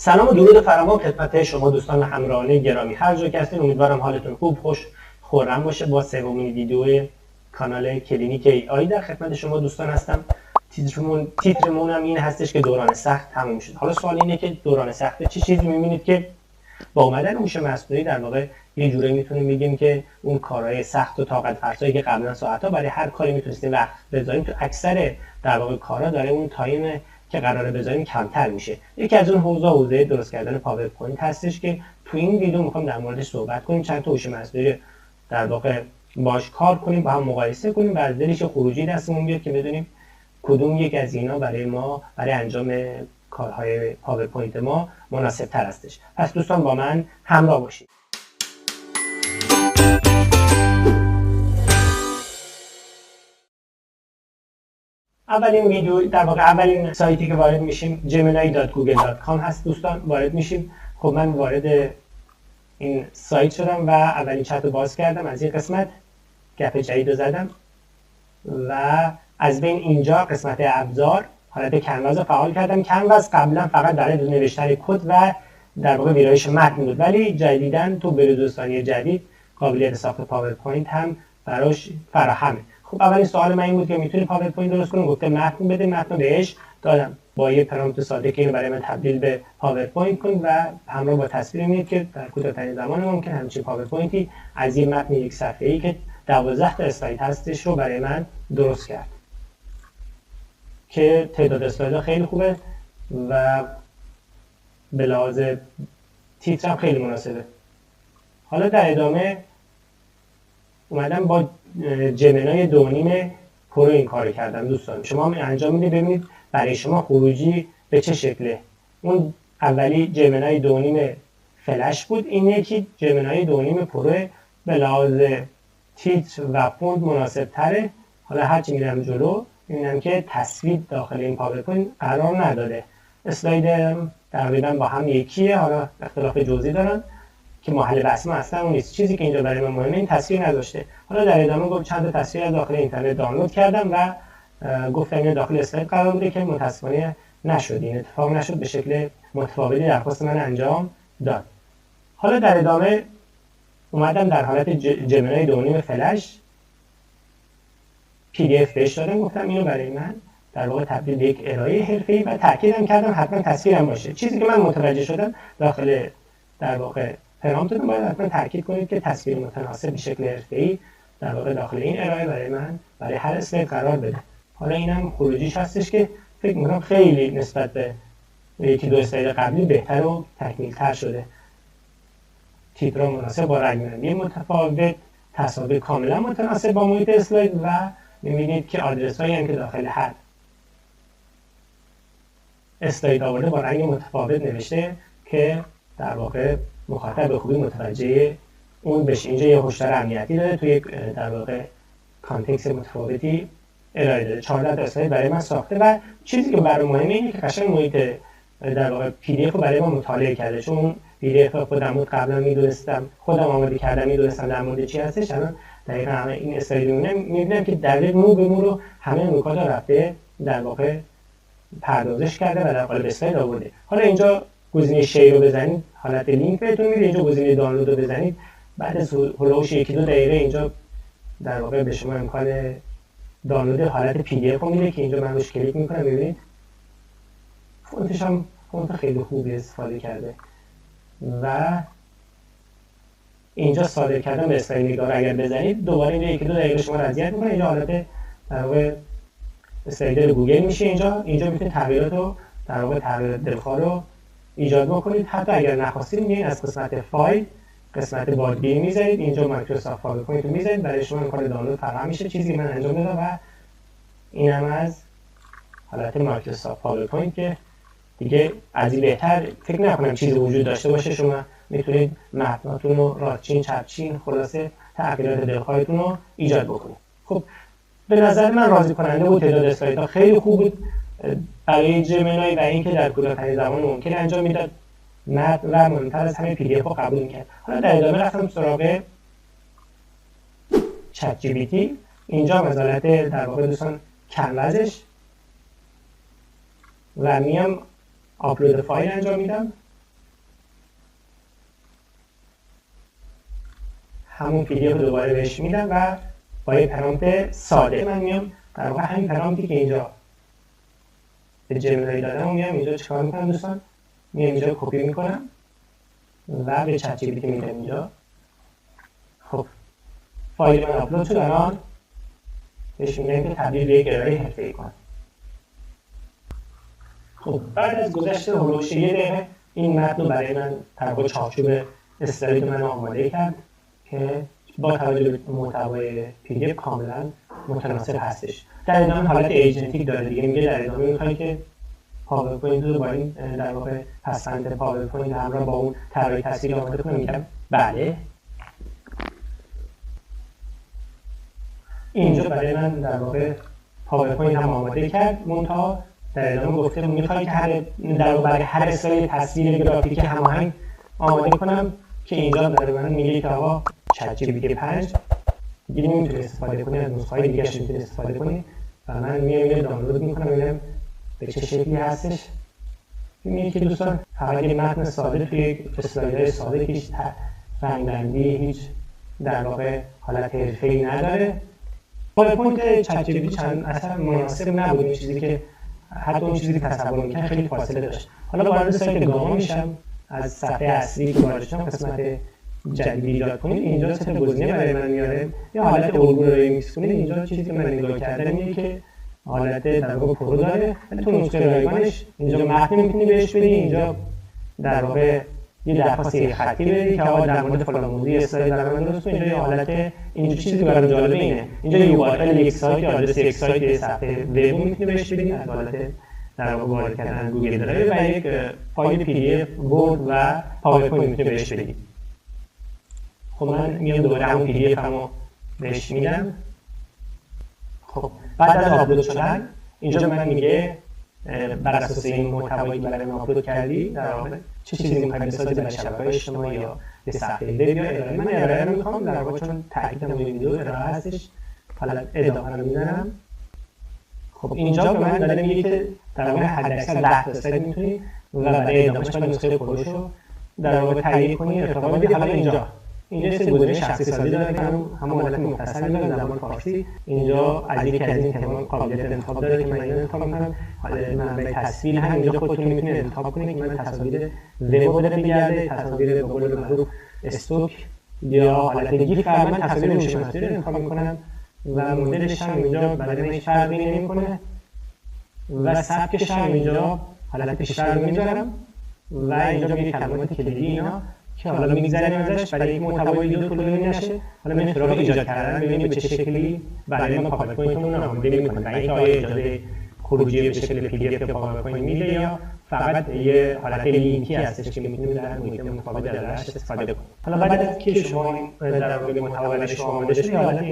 سلام و درود فراوان خدمت شما دوستان همراهان گرامی. هر جا که هستین امیدوارم حالتون خوب، خوش، خرم باشه. با سومین ویدیو کانال کلینیک ای آی در خدمت شما دوستان هستم. تیترمون هم این هستش که دوران سخت تموم شد. حالا سوال اینه که دوران سخت چه چیزی می‌بینید که با اومدن هوش مصنوعی در واقع یه جوری میتونیم بگیم که اون کارهای سخت و طاقت فرسایی که قبلا ساعت‌ها برای هر کاری میتونستیم وقت بذاریم تو اکثر در واقع کارا داره اون تایم که قراره بذاریم کمتر میشه. یکی از اون حوزه درست کردن پاورپوینت هستش که تو این ویدیو میخوام در موردش صحبت کنیم. چند تا هوش مصنوعی در واقع باش کار کنیم، با هم مقایسه کنیم و از دلش خروجی دستمون بیاد که بدونیم کدوم یک از اینا برای ما برای انجام کارهای پاورپوینت ما مناسب تر هستش. پس دوستان با من همراه باشید. اولین ویدیو در واقع اولین سایتی که وارد میشیم gemini.google.com هست دوستان. وارد میشیم. خب من وارد این سایت شدم و اولین چت رو باز کردم. از این قسمت گپ جدید رو زدم و از بین اینجا قسمت ابزار حالت کنواز رو فعال کردم. کنواز قبلا فقط برای نوشتن کد و در واقع ویرایش متن بود، ولی جدیداً تو بروزرسانی جدید قابلیت ساخت پاورپوینت هم براش فراهمه. خب اولین سوال من این بود که میتونی پاورپوینت درست کنی؟ گفته متن بده. متن بهش دادم با یه پرامپت ساده که اینو برای من تبدیل به پاورپوینت کن و همراه با تصویر میاد که در کوتاه‌ترین زمان ممکن همچین پاورپوینتی از یه متن یک صفحه‌ای که 12 تا اسلاید هستش رو برای من درست کرد که تعداد اسلایدها خیلی خوبه و به لحاظ تیتر هم خیلی مناسبه. حالا در ادامه اومدم با جمنای 2.5 پرو این کارو کردم دوستان. شما هم انجام میدید ببینید برای شما خروجی به چه شکله. اون اولی جمنای 2.5 فلش بود، این یکی جمنای 2.5 پرو به لحاظ تیتر و فونت مناسب تره. حالا هرچی میرم جلو میبینم که تصویر داخل این پاورپوینت قرار نداره. اسلاید تقریبا با هم یکیه، حالا اختلاف جزئی دارن که محل بحث ما اصلا اون نیست. چیزی که اینجا برای من مهمه این تصویر نداشته. حالا در ادامه گفت چند تا تصویر از داخل اینترنت دانلود کردم و گفتم اینو داخل اسلاید قرار بده که متاسفانه نشد. این اتفاق نشد، به شکل متفاوتی درخواست من انجام داد. حالا در ادامه اومدم در حالت جمنای 2.5 فلش PDF بهش دادم. گفتم اینو برای من در واقع تبدیل به یک ارائه حرفه‌ای و تاکیدم کردم حتما تصویرم باشه. چیزی که من متوجه شدم داخل در واقع پرامپتتون باید حتما تاکید کنید که تصویر متناسب به شکل حرفه‌ای در واقع داخل این ارائه برای من برای هر اسلاید قرار بده. حالا اینم خروجیش هستش که فکر می‌کنم خیلی نسبت به یکی دو اسلاید قبلی بهتر و تکمیل‌تر شده. تیتر مناسب با رنگ‌بندی متفاوت، تصاویر کاملا متناسب با محیط اسلاید و می‌بینید که آدرس‌هایی هم که داخل هر اسلاید آورده با رنگ متفاوت نوشته که در واقع مخاطب به خوبی متوجه اون بشه. اینجا یه هشدار امنیتی داره، توی یک در واقع کانتکست متفاوتی ارائه داده. 14 تا اسلاید برای من ساخته و چیزی که برای مهمه اینه که قشنگ محیط در واقع PDF رو برای ما مطالعه کرده. چون PDF خودم بود قبلا میدونستم، خودم آماده کردم، میدونستم در مورد چی هستش. الان دقیقاً همه این اسلاید میبینم که دقیق مو به مو رو همه نکات رفته در واقع پردازش کرده و در قالب اسلاید آورده. حالا اینجا گزینه شیر رو بزنید حالت لینک بهتون میده. اینجا گزینه دانلود رو بزنید بعد از هولوش 1-2 دقیقه اینجا در واقع به شما امکان دانلود حالت PDF رو میده که اینجا من روش کلیک میکنم. ببینید فونتش هم فونت خیلی خوبی استفاده کرده و اینجا صادر کردن به اسلاید نگار اگر بزنید دوباره اینجا 1-2 دقیقه شما رو اذیت میکنه. اینجا حالت در واقع اسلاید گوگل میشه. اینجا میتونید تغییرات رو در واقع تغییر دلخواه رو ایجاد بکنید. حتی اگر نخواستید میایید از قسمت فایل قسمت بادگیر میذارید، اینجا مایکروسافت پاورپوینت رو میذارید، برای شما امکان دانلود فراهم میشه. چیزی که من انجام دادم و اینم از حالت مایکروسافت پاورپوینت که دیگه از این بهتر فکر نکنم چیزی وجود داشته باشه. شما میتونید متناتون رو راستچین چپچین خلاصه تغییرات دلخواهتون رو ایجاد بکنید. خب به نظر من راضی کننده بود. تعداد اسلایدها خیلی خوب بود برای جمنای و اینکه در کوتاه‌ترین زمان ممکن انجام میداد. متن و مهمتر از همه PDF رو قبول می‌کرد. حالا در ادامه رفتم سراغ چت جی پی تی. اینجا مزالت در واقع دوستان کنوازش و میام آپلود فایل انجام میدم همون پی دی اف دوباره بهش میدم و با یه پرامپت ساده من میام در واقع همین پرامپتی که اینجا به جمینای دادم میام اینجا چیکار میکنم دوستان؟ میام اینجا کپی میکنم و به چت جی پی تی میدم اینجا. خب فایل من آپلود شد، الان بهش میگم که تبدیل به یک ارائه حرفه‌ای کن. خب بعد از گذشت هولوش یه دقیقه این متن رو برای من طبق چارچوب اسلاید من آماده کرد که با توجه به محتوای پی دی اف کاملا متناسب هستش. در ادامه حالت ایجنتیک داره دیگه، میگه در ادامه میخوای که پاورپوینت رو با این در واقع پسوند پاورپوینت همراه با اون طراحی تصویری آماده کنم. میگم بله. اینجا برای من در واقع پاورپوینت هم آماده کرد، منتها در ادامه گفته میخوای که در واقع هر اسلاید تصویر گرافیک هماهنگ آماده کنم که اینجا برای من میگه که آقا چت جی پی تی 5 دیگه نمیتونه استفاده کنه، از نسخه‌های دیگه‌اش میتونه استفاده کنه و من میام اینو دانلود میکنم ببینم به چه شکلی هستش. میبینید که دوستان فقط یه متن ساده توی اسلایدهای ساده که هیچ رنگ‌بندی، هیچ در واقع حالت حرفه‌ای نداره. پاورپوینت چت جی پی تی چند اصلا مناسب نبود، این چیزی که حتی اون چیزی که تصور می‌کنم خیلی فاصله داشت. حالا وارد سایت گاما میشم، از صفحه اصلی که وارد شدم قسمت جدید ایجاد کنید، اینجا سه تا گزینه برای من میاره. یه حالت الگو رو ریمیکس کنید. اینجا چیزی که من نگاه کردم اینه که حالت در واقع پرو داره، ولی تو نسخه رایگانش اینجا متن میتونی بهش بدی، اینجا در واقع یه درخواست خطی بدی که آقا در مورد فلان موضوع اسلاید برای من درست کن. اینجا یه حالت اینجا چیزی که برام جالبه اینه، اینجا یه URL یک سایت یا آدرس یک سایت یا صفحه وب میتونی بهش بدی از حالت در واقع وارد کردن گوگل درایو و یک فایل پی دی اف، ورد و پاورپوینت میتونی بهش بدی. خب من میام دوباره همون پی دی اف رو بهش میدم. خب بعد از آپلود شدن اینجا من میگه بر اساس این محتوایی که برای من آپلود کردی در واقع چه چیزی میخوای بسازی برای شبکه‌های اجتماعی یا به صفحه وب یا ارائه. من ارائه رو میخوام در واقع چون تاکیدم روی ویدیو ارائه هستش، حالا ادامه رو میذارم. خب اینجا به من داره میگه که در واقع حداکثر 10 تا اسلاید میتونی و برای ادامهش باید نسخه پروش رو در واقع تهیه کنی، ارتقا بدی. حالا اینجا سه گزینه شخصی سازی داره که همون حالت مختصری داره در زبان فارسی. اینجا از یکی از این تمام قابلیت انتخاب داره که من اینو انتخاب میکنم. حالا منبع تصویر هم اینجا خودتون میتونید انتخاب کنید که من تصاویر وب داره بگرده، تصاویر به قول معروف استوک یا حالت گیف. من تصاویر هوش مصنوعی رو انتخاب میکنم و مدلش هم اینجا برای من هیچ فرقی نمیکنه و سبکش هم اینجا حالت پیشتر رو میذارم و اینجا میگه کلمات کلیدی اینا که حالا میگذاریم ازش برای یک محتوای ویدیو طولانی نشه. حالا میریم سراغ ایجاد کردن، ببینیم به چه شکلی برای ما پاورپوینتمون رو آماده می‌کنه و اینکه آیا اجازه خروجی به شکل پی دی اف پاورپوینت میده یا فقط یه حالت لینکی هستش که میتونیم در محیط مطابق درش استفاده کنیم. حالا بعد از که شما در واقع محتوا برای شما آماده شد، حالت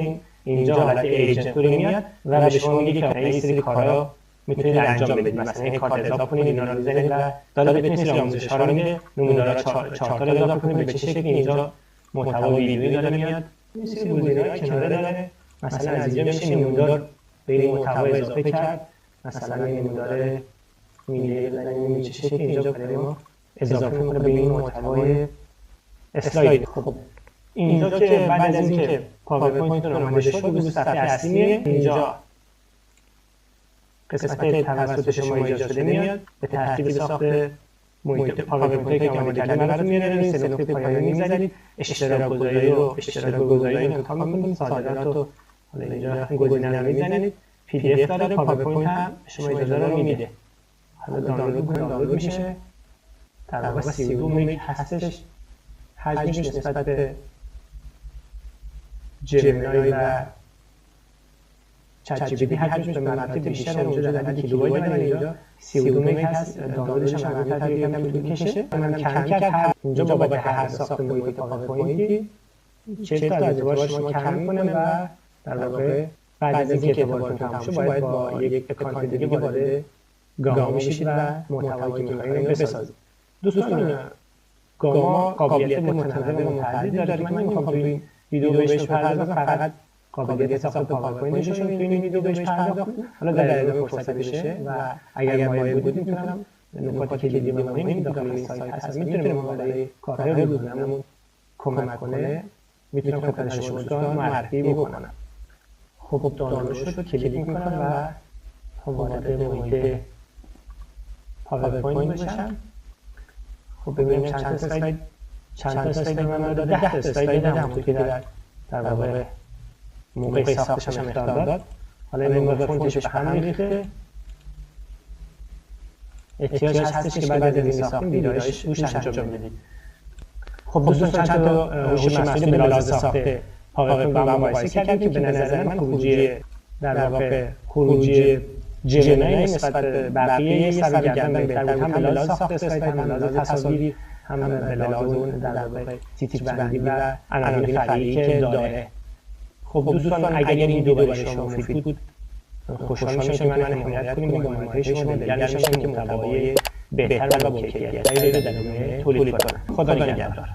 اینجا حالت ایجنت رو میاد و به شما میگه که این سری کارا میتونید انجام بدید. مثلا این کارت اضافه کنید، اینا رو بزنید و داده بتونید آموزش‌ها رو میده، نمودارها چارتا رو اضافه کنید به چه شکلی. اینجا محتوا ویدیویی داره میاد، این سری گزینه‌های کناره داره. مثلا از اینجا میشه نمودار به این محتوا اضافه کرد. مثلا این نمودار میله بزنید چه شکلی اینجا برای ما اضافه می‌کنه به این محتوای اسلاید. خب اینجا که بعد از اینکه پاورپوینت رو آماده شد به صفحه اصلی میره، اینجا قسمت توسط شما ایجاد شده میاد، به ترتیب ساخت محیط پاورپوینت که آماده کردیم براتون میاره. این سه نقطه پایانی می‌ذارید، اشتراک گذاری رو انتخاب می‌کنید، صادرات رو حالا اینجا گزینه رو می‌زنید. پی دی اف داره، پاورپوینت هم شما اجازه رو میده. حالا دانلود میشه. در واقع 32 مگ هستش، حجمش نسبت به جمینای و چت جی پی تی حجمش به مراتب بیشتر، اونجا در کیلوبایت داره، اینجا 32 مگ هست. دانلودش هم البته یکم طول می‌کشه. من کم کرد اینجا بابت هر ساخت محیط پاورپوینتی 40 تا اعتبار شما کم می‌کنه و در واقع بعد از اینکه اعتبارتون تموم شه باید با یک اکانت دیگه وارد گاما میشید و محتوایی که می‌خواید بسازید. دوستان گاما قابلیت متنوع و متعددی داره. من نمی‌خوام تو این ویدیو بهش بپردازم، فقط قابلیت ساخت پاورپوینتش رو تو این ویدیو بهش پرداختم. حالا در ادامه فرصت بشه و اگر مایل بود میتونم نکات کلیدی مهمی داخل این سایت هست میتونم ما برای کارهای روزانه‌مون کمک کنه میتونم خدمت شما دوستان معرفی بکنم. خب دانلود شد، کلیک میکنم و وارد محیط پاورپوینت بشم. خب ببینیم چند تا اسلاید من داده. 10 تا اسلاید داده، همونطور که در واقع موقع ساختش هم اختار داد. حالا این موقع فونتش به هم ریخته، احتیاج هستش که بعد از این ساختیم ویدئوش روش انجام بدید. خب دوستان چند تا هوش مصنوعی به لحاظ ساخته پاورپوینت با هم مقایسه کردیم که به نظر من خروجی در واقع خروجی جمینای نسبت به بقیه یه سر گردن بهتر بود، هم به لحاظ ساخت اسلاید، هم به لحاظ تصاویری، هم به لحاظ اون در واقع تیتر بندی و عناوین فرعی که داره. خب دوستان اگر این ویدیو برای شما مفید بود خوشحال میشم که من حمایت کنیم و معرفی شما دلگرم میشم که محتوای بهتر و با کیفیت در ادامه تولید کنم. خدا نگهدار.